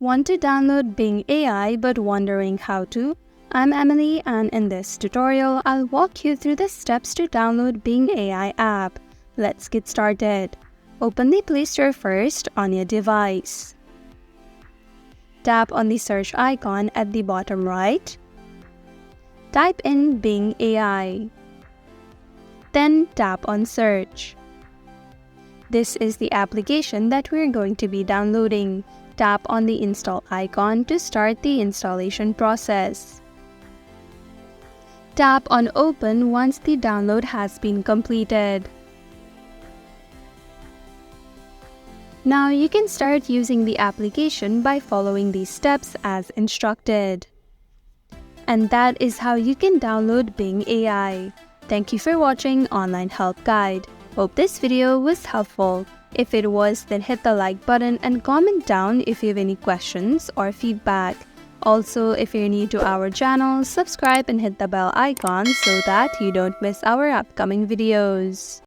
Want to download Bing AI but wondering how to? I'm Emily, and in this tutorial, I'll walk you through the steps to download Bing AI app. Let's get started. Open the Play Store first on your device. Tap on the search icon at the bottom right. Type in Bing AI. Then tap on Search. This is the application that we're going to be downloading. Tap on the install icon to start the installation process. Tap on Open once the download has been completed. Now you can start using the application by following these steps as instructed. And that is how you can download Bing AI. Thank you for watching Online Help Guide. Hope this video was helpful. If it was, then hit the like button and comment down if you have any questions or feedback. Also, if you're new to our channel, subscribe and hit the bell icon so that you don't miss our upcoming videos.